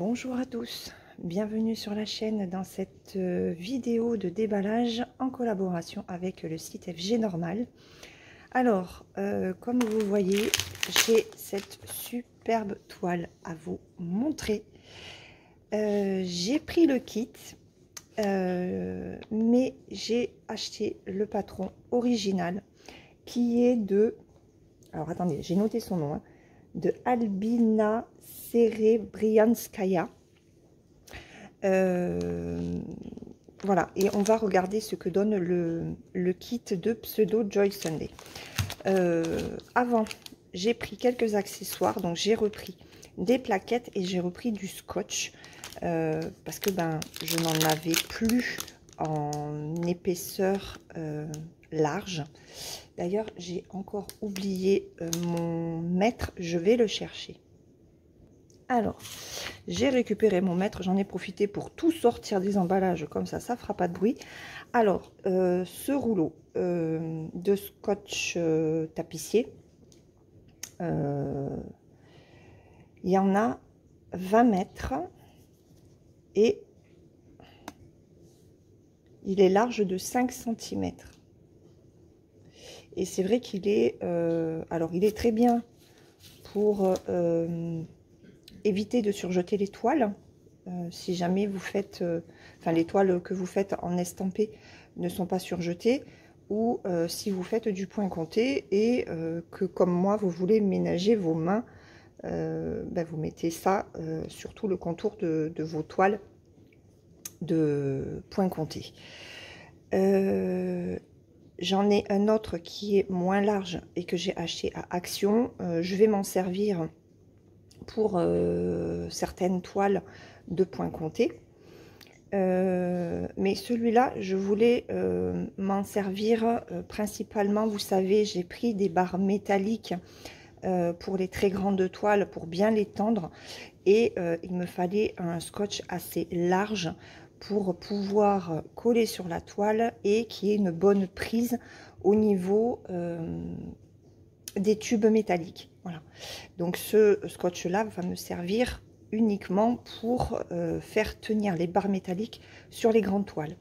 Bonjour à tous, bienvenue sur la chaîne dans cette vidéo de déballage en collaboration avec le site FG Normal. Alors, comme vous voyez, j'ai cette superbe toile à vous montrer. J'ai pris le kit, mais j'ai acheté le patron original qui est de... Alors attendez, j'ai noté son nom, hein, de Albina Serebrianskaya. Voilà, et on va regarder ce que donne le kit de Pseudo Joy Sunday. Avant, j'ai pris quelques accessoires, donc j'ai repris des plaquettes et j'ai repris du scotch parce que je n'en avais plus en épaisseur large. D'ailleurs, j'ai encore oublié mon mètre, je vais le chercher. Alors, j'ai récupéré mon mètre, j'en ai profité pour tout sortir des emballages, comme ça, ça fera pas de bruit. Alors, ce rouleau de scotch tapissier, il y en a 20 mètres et il est large de 5 cm. Et c'est vrai qu'il est, alors il est très bien pour éviter de surjeter les toiles. Si jamais vous faites, les toiles que vous faites en estampé ne sont pas surjetées, ou si vous faites du point compté et que comme moi vous voulez ménager vos mains, vous mettez ça sur tout le contour de vos toiles de point compté. J'en ai un autre qui est moins large et que j'ai acheté à Action. Je vais m'en servir pour certaines toiles de point compté. Mais celui-là, je voulais m'en servir principalement, vous savez, j'ai pris des barres métalliques pour les très grandes toiles, pour bien les tendre. Et il me fallait un scotch assez large pour pouvoir coller sur la toile et qui ait une bonne prise au niveau des tubes métalliques. Voilà. Donc ce scotch là va me servir uniquement pour faire tenir les barres métalliques sur les grandes toiles.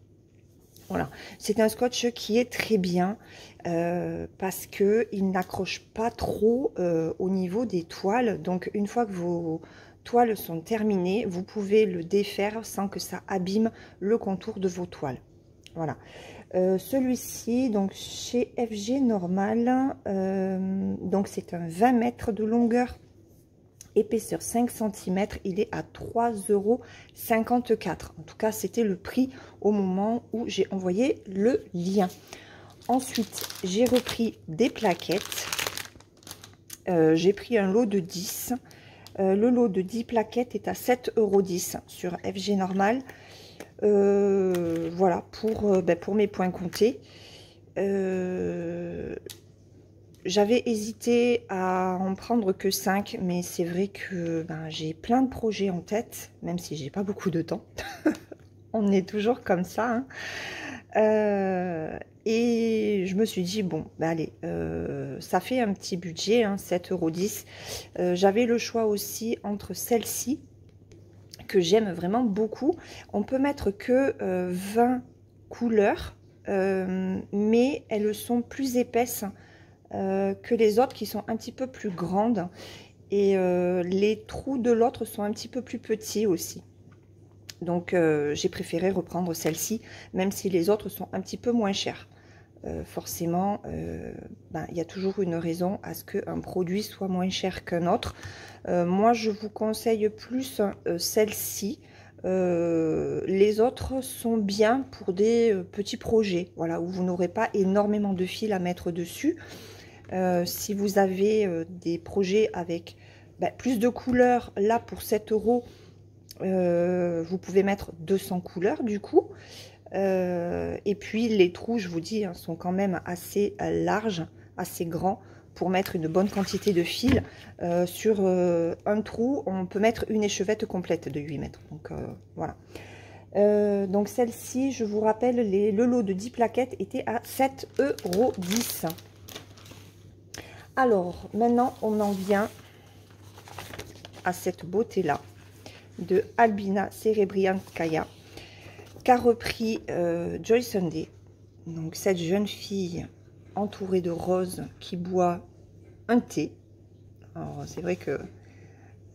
Voilà, c'est un scotch qui est très bien parce que il n'accroche pas trop au niveau des toiles. Donc une fois que vos toiles sont terminées, vous pouvez le défaire sans que ça abîme le contour de vos toiles. Voilà. Celui-ci, donc chez FG Normal, donc c'est un 20 mètres de longueur, épaisseur 5 cm, il est à 3,54 €. En tout cas, c'était le prix au moment où j'ai envoyé le lien. Ensuite, j'ai repris des plaquettes. J'ai pris un lot de 10. Le lot de 10 plaquettes est à 7,10 € sur FG Normal. Voilà, pour mes points comptés. J'avais hésité à en prendre que 5, mais c'est vrai que j'ai plein de projets en tête, même si j'ai pas beaucoup de temps. On est toujours comme ça, hein. Et je me suis dit, bon, allez, ça fait un petit budget, hein, 7,10 €. J'avais le choix aussi entre celle-ci, que j'aime vraiment beaucoup. On peut mettre que 20 couleurs, mais elles sont plus épaisses que les autres qui sont un petit peu plus grandes, et les trous de l'autre sont un petit peu plus petits aussi. Donc j'ai préféré reprendre celle-ci, même si les autres sont un petit peu moins chères. Forcément, il y a toujours une raison à ce qu'un produit soit moins cher qu'un autre. Moi, je vous conseille plus celle-ci. Les autres sont bien pour des petits projets, voilà, où vous n'aurez pas énormément de fils à mettre dessus. Si vous avez des projets avec plus de couleurs, là pour 7 €, vous pouvez mettre 200 couleurs du coup. Et puis les trous, je vous dis, hein, sont quand même assez larges, assez grands pour mettre une bonne quantité de fil. Sur un trou, on peut mettre une échevette complète de 8 mètres. Donc voilà. Donc celle-ci, je vous rappelle, le lot de 10 plaquettes était à 7,10 €. Alors, maintenant, on en vient à cette beauté-là. de Albina Serebriankaya, qu'a repris Joy Sunday. Donc cette jeune fille entourée de roses qui boit un thé. Alors c'est vrai que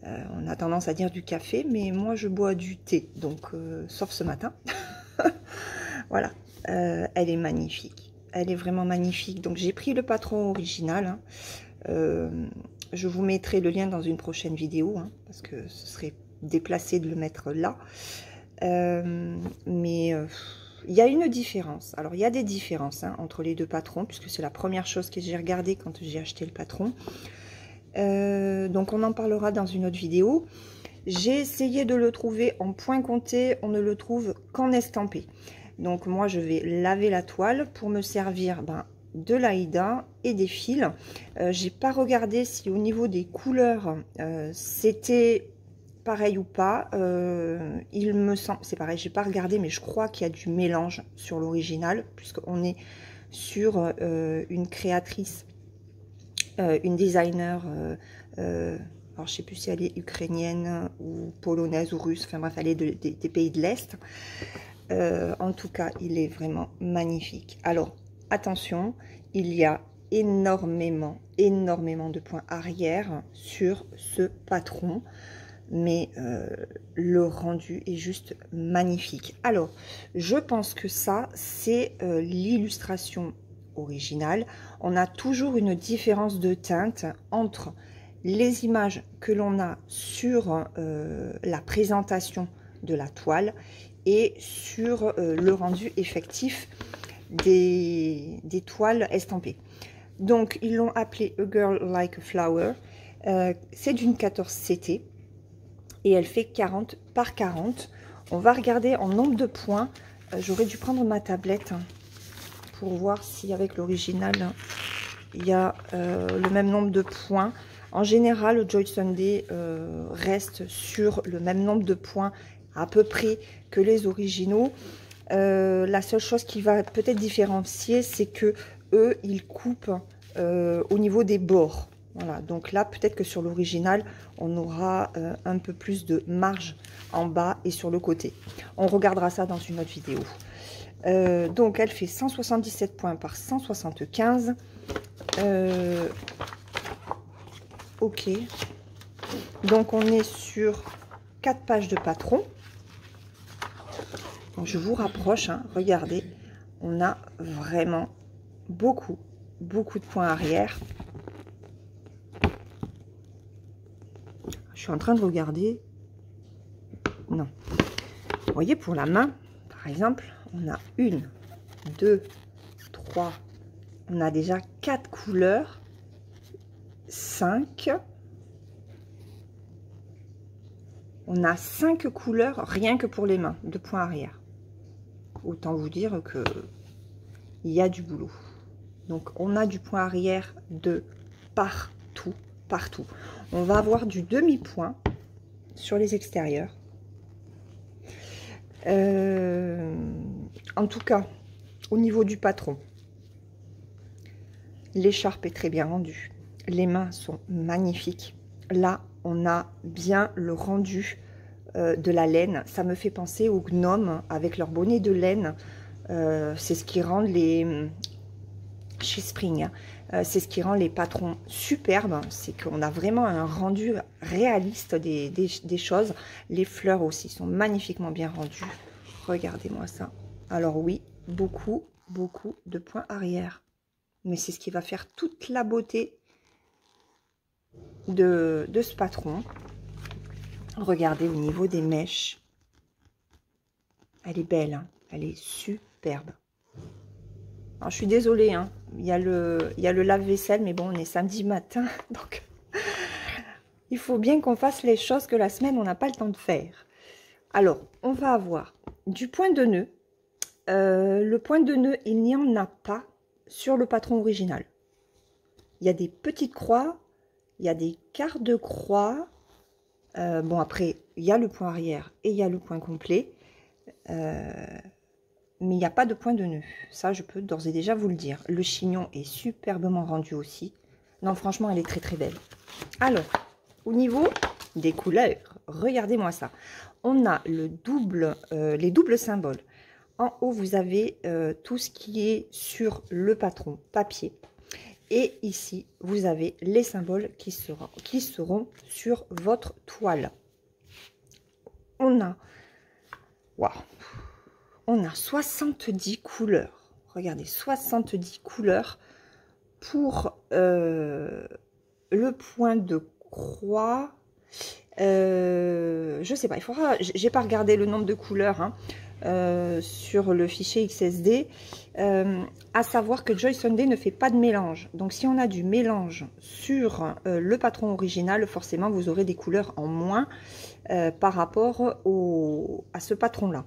on a tendance à dire du café, mais moi je bois du thé, donc sauf ce matin. Voilà, elle est magnifique, elle est vraiment magnifique. Donc j'ai pris le patron original, hein. Je vous mettrai le lien dans une prochaine vidéo, hein, parce que ce serait déplacé de le mettre là. Mais il y a une différence. Alors il y a des différences, hein, entre les deux patrons, puisque c'est la première chose que j'ai regardée quand j'ai acheté le patron. Donc on en parlera dans une autre vidéo. J'ai essayé de le trouver en point compté, on ne le trouve qu'en estampé. Donc moi je vais laver la toile pour me servir de l'Aïda et des fils. J'ai pas regardé si au niveau des couleurs c'était pareil ou pas. Il me semble, c'est pareil, j'ai pas regardé, mais je crois qu'il y a du mélange sur l'original, puisqu'on est sur une créatrice, une designer, alors je sais plus si elle est ukrainienne ou polonaise ou russe, enfin bref, elle est des pays de l'Est. En tout cas, il est vraiment magnifique. Alors, attention, il y a énormément de points arrière sur ce patron. Mais le rendu est juste magnifique. Alors, je pense que ça, c'est l'illustration originale. On a toujours une différence de teinte entre les images que l'on a sur la présentation de la toile et sur le rendu effectif des toiles estampées. Donc, ils l'ont appelé A Girl Like a Flower. C'est d'une 14 CT. Et elle fait 40 par 40. On va regarder en nombre de points. J'aurais dû prendre ma tablette, hein, pour voir si avec l'original, il y a le même nombre de points. En général, le Joy Sunday reste sur le même nombre de points à peu près que les originaux. La seule chose qui va peut-être différencier, c'est que eux, ils coupent au niveau des bords. Voilà, donc là, peut-être que sur l'original, on aura un peu plus de marge en bas et sur le côté. On regardera ça dans une autre vidéo. Donc, elle fait 177 points par 175. Ok. Donc, on est sur 4 pages de patron. Donc, je vous rapproche, hein, regardez. On a vraiment beaucoup de points arrière. Je suis en train de regarder. Non. Vous voyez, pour la main, par exemple, on a 1, 2, 3. On a déjà 4 couleurs. 5. On a 5 couleurs rien que pour les mains de points arrière. Autant vous dire que il y a du boulot. Donc, on a du point arrière de partout. Partout. On va avoir du demi-point sur les extérieurs. En tout cas, au niveau du patron, l'écharpe est très bien rendue. Les mains sont magnifiques. Là, on a bien le rendu de la laine. Ça me fait penser aux gnomes avec leur bonnet de laine. C'est ce qui rend les... Chez Spring, c'est ce qui rend les patrons superbes, c'est qu'on a vraiment un rendu réaliste des choses. Les fleurs aussi sont magnifiquement bien rendues. Regardez-moi ça. Alors oui, beaucoup de points arrière. Mais c'est ce qui va faire toute la beauté de ce patron. Regardez au niveau des mèches. Elle est belle, hein, elle est superbe. Alors, je suis désolée, hein. Il y a le lave-vaisselle, mais bon, on est samedi matin, donc il faut bien qu'on fasse les choses que la semaine, on n'a pas le temps de faire. Alors, on va avoir du point de nœud. Le point de nœud, il n'y en a pas sur le patron original. Il y a des petites croix, il y a des quarts de croix. Bon, après, il y a le point arrière et il y a le point complet. Mais il n'y a pas de point de nœud. Ça, je peux d'ores et déjà vous le dire. Le chignon est superbement rendu aussi. Non, franchement, elle est très belle. Alors, au niveau des couleurs. Regardez-moi ça. On a le double, les doubles symboles. En haut, vous avez tout ce qui est sur le patron papier. Et ici, vous avez les symboles qui seront sur votre toile. On a, waouh, on a 70 couleurs. Regardez, 70 couleurs pour le point de croix. Je sais pas, il faudra, j'ai pas regardé le nombre de couleurs hein, sur le fichier XSD. À savoir que Joy Sunday ne fait pas de mélange. Donc si on a du mélange sur le patron original, forcément vous aurez des couleurs en moins par rapport à ce patron là.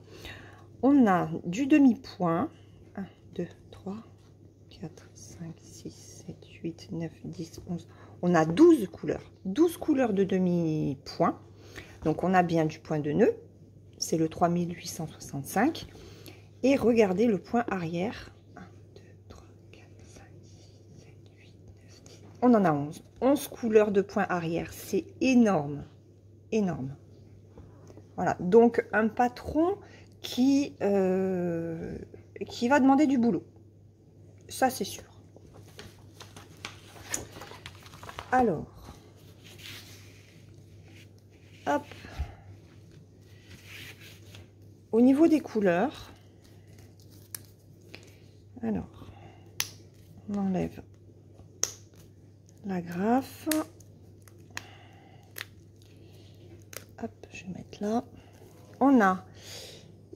On a du demi-point. 1, 2, 3, 4, 5, 6, 7, 8, 9, 10, 11. On a 12 couleurs. 12 couleurs de demi-point. Donc on a bien du point de nœud. C'est le 3865. Et regardez le point arrière. 1, 2, 3, 4, 5, 6, 7, 8, 9, 10. On en a 11. 11 couleurs de point arrière. C'est énorme. Énorme. Voilà. Donc un patron qui va demander du boulot. Ça, c'est sûr. Alors, hop. Au niveau des couleurs, alors, on enlève l'agrafe. Hop, je vais mettre là. On a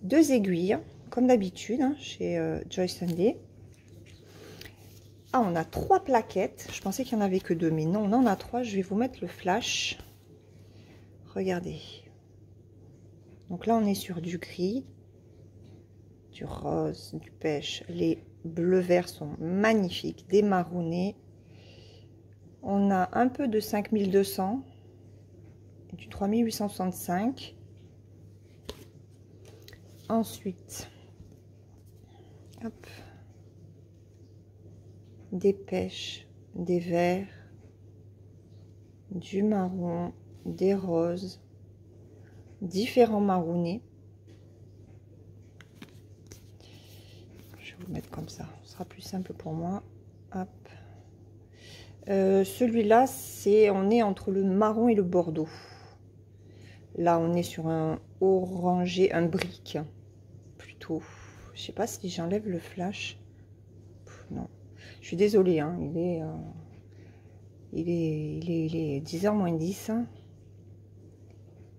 2 aiguilles, comme d'habitude, hein, chez Joy Sunday. Ah, on a 3 plaquettes. Je pensais qu'il n'y en avait que 2, mais non, on en a 3. Je vais vous mettre le flash. Regardez. Donc là, on est sur du gris, du rose, du pêche. Les bleus-verts sont magnifiques, des marronnés. On a un peu de 5200, du 3865. Ensuite, hop, des pêches, des verts, du marron, des roses, différents marronnés. Je vais vous mettre comme ça, ce sera plus simple pour moi. Hop. Celui-là, on est entre le marron et le bordeaux. Là, on est sur un orangé, un brique plutôt. Je sais pas si j'enlève le flash. Non, je suis désolée, hein, il est 10h moins 10.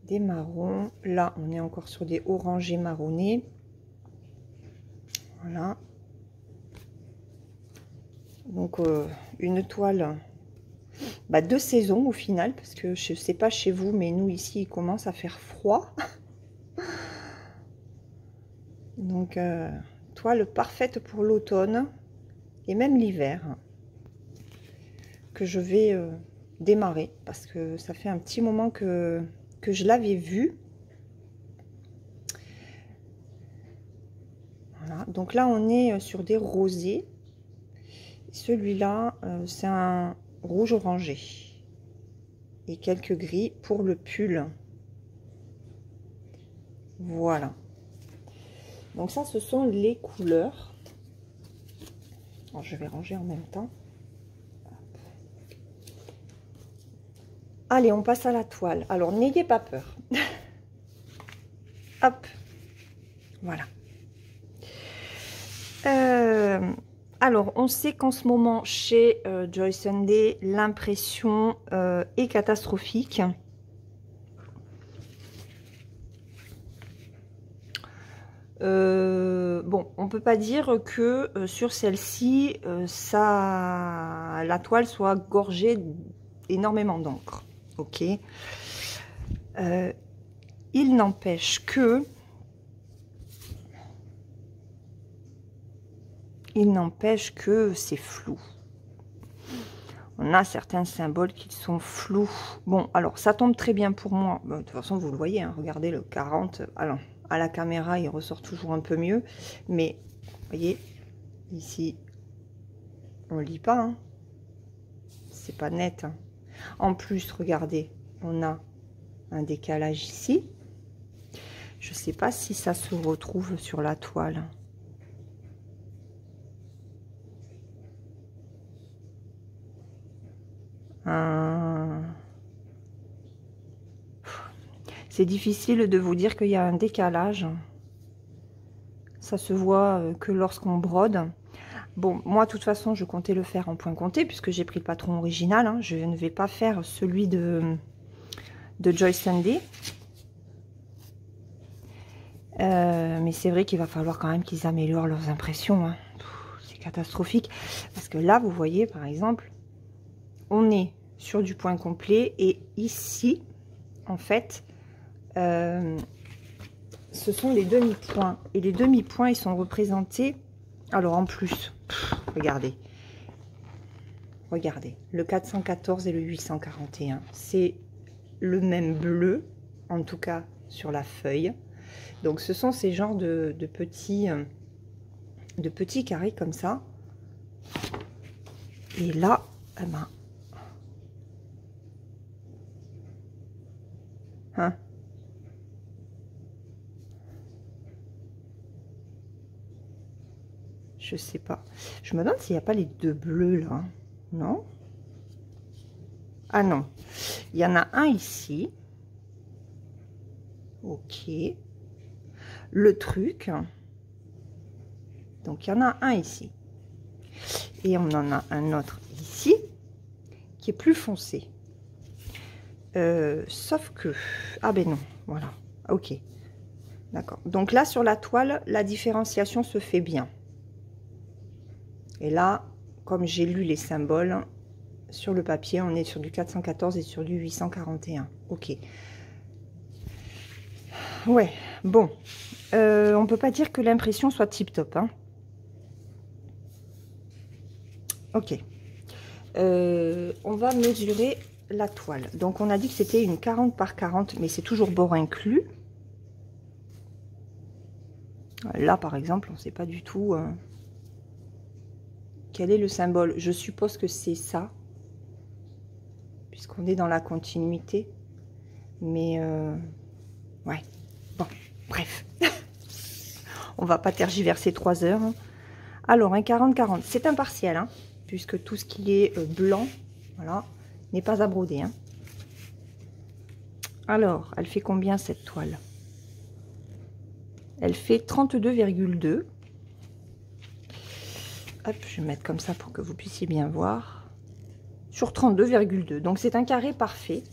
Des marrons. Là, on est encore sur des orangés marronnés. Voilà. Donc, une toile de saison au final, parce que je sais pas chez vous, mais nous ici, il commence à faire froid. Donc, toile parfaite pour l'automne et même l'hiver, que je vais démarrer, parce que ça fait un petit moment que je l'avais vu. Voilà. Donc là, on est sur des rosés. Celui-là, c'est un rouge orangé. Et quelques gris pour le pull. Voilà. Donc ça, ce sont les couleurs. Alors, je vais ranger en même temps. Allez, on passe à la toile. Alors, n'ayez pas peur. Hop. Voilà. Alors, on sait qu'en ce moment, chez Joy Sunday, l'impression est catastrophique. Bon, on peut pas dire que sur celle-ci, la toile soit gorgée énormément d'encre. Ok. Il n'empêche que c'est flou. On a certains symboles qui sont flous. Bon, alors ça tombe très bien pour moi. Bon, de toute façon, vous le voyez, hein, regardez le 40. Alors, à la caméra, il ressort toujours un peu mieux. Mais, vous voyez, ici, on lit pas. Hein. C'est pas net. Hein. En plus, regardez, on a un décalage ici. Je ne sais pas si ça se retrouve sur la toile. C'est difficile de vous dire qu'il y a un décalage. Ça se voit que lorsqu'on brode. Bon, moi, de toute façon, je comptais le faire en point compté, puisque j'ai pris le patron original. Hein. Je ne vais pas faire celui de Joyce Sunday. Mais c'est vrai qu'il va falloir quand même qu'ils améliorent leurs impressions. Hein. C'est catastrophique. Parce que là, vous voyez, par exemple, on est sur du point complet. Et ici, en fait, ce sont les demi-points. Et les demi-points, ils sont représentés... Alors, en plus, regardez. Regardez, le 414 et le 841. C'est le même bleu, en tout cas sur la feuille. Donc, ce sont ces genres de petits carrés comme ça. Et là, eh ben... Hein? Je sais pas. Je me demande s'il n'y a pas les deux bleus là. Non? Ah non. Il y en a un ici. Ok. Le truc. Donc il y en a un ici. Et on en a un autre ici. Qui est plus foncé. Sauf que... Ah ben non. Voilà. Ok. D'accord. Donc là sur la toile, la différenciation se fait bien. Et là, comme j'ai lu les symboles, sur le papier, on est sur du 414 et sur du 841. Ok. Ouais, bon. On peut pas dire que l'impression soit tip-top. Hein. Ok. On va mesurer la toile. Donc, on a dit que c'était une 40 par 40, mais c'est toujours bord inclus. Là, par exemple, on ne sait pas du tout... quel est le symbole? Je suppose que c'est ça, puisqu'on est dans la continuité. Mais, ouais. Bon, bref. On va pas tergiverser 3 heures. Alors, un 40-40, c'est impartial, hein, puisque tout ce qui est blanc, voilà, n'est pas à broder. Hein. Alors, elle fait combien cette toile? Elle fait 32,2. Hop, je vais mettre comme ça pour que vous puissiez bien voir. Sur 32,2. Donc, c'est un carré parfait.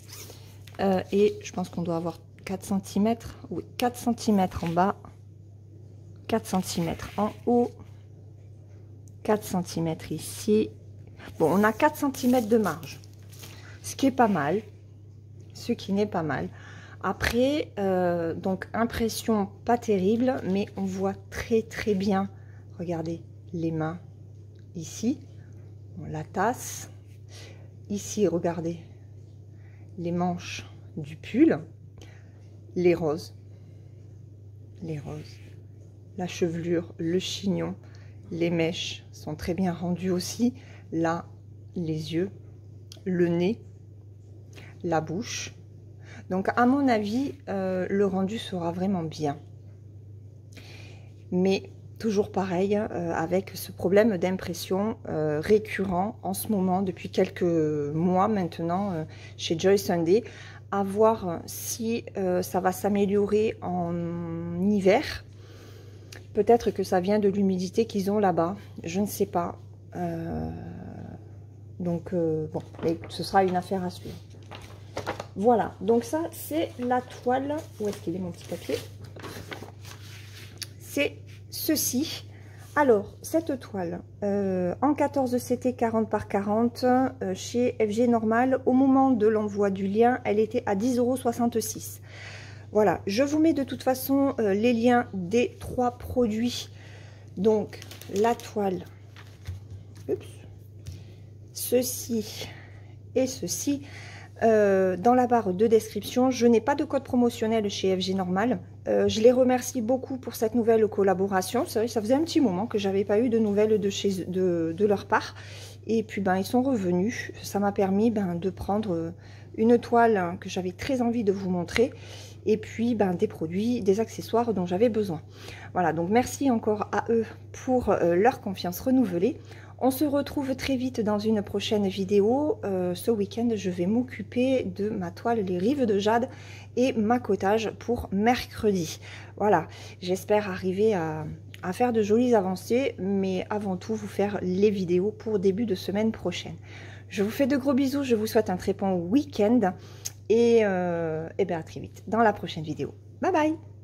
Et je pense qu'on doit avoir 4 cm. Oui, 4 cm en bas. 4 cm en haut. 4 cm ici. Bon, on a 4 cm de marge. Ce qui est pas mal. Ce qui n'est pas mal. Après, donc, impression pas terrible. Mais on voit très, très bien. Regardez, les mains. Ici, la tasse. Ici, regardez, les manches du pull. Les roses. Les roses. La chevelure, le chignon. Les mèches sont très bien rendues aussi. Là, les yeux. Le nez. La bouche. Donc, à mon avis, le rendu sera vraiment bien. Mais... toujours pareil, avec ce problème d'impression récurrent en ce moment, depuis quelques mois maintenant, chez Joyce Sunday, à voir si ça va s'améliorer en hiver. Peut-être que ça vient de l'humidité qu'ils ont là-bas, je ne sais pas. Donc, bon, mais ce sera une affaire à suivre. Voilà, donc ça, c'est la toile. Où est-ce qu'il est mon petit papier? C'est... ceci. Alors, cette toile, en 14 CT 40 par 40, chez FG Normal, au moment de l'envoi du lien, elle était à 10,66 €. Voilà, je vous mets de toute façon les liens des 3 produits. Donc, la toile, oups, ceci et ceci. Dans la barre de description, je n'ai pas de code promotionnel chez FG Normal. Je les remercie beaucoup pour cette nouvelle collaboration. C'est vrai que ça faisait un petit moment que j'avais pas eu de nouvelles de leur part. Et puis ben, ils sont revenus. Ça m'a permis de prendre une toile que j'avais très envie de vous montrer. Et puis des produits, des accessoires dont j'avais besoin. Voilà, donc merci encore à eux pour leur confiance renouvelée. On se retrouve très vite dans une prochaine vidéo. Ce week-end, je vais m'occuper de ma toile Les Rives de Jade et ma cottage pour mercredi. Voilà, j'espère arriver à faire de jolies avancées, mais avant tout vous faire les vidéos pour début de semaine prochaine. Je vous fais de gros bisous, je vous souhaite un très bon week-end et, à très vite dans la prochaine vidéo. Bye bye!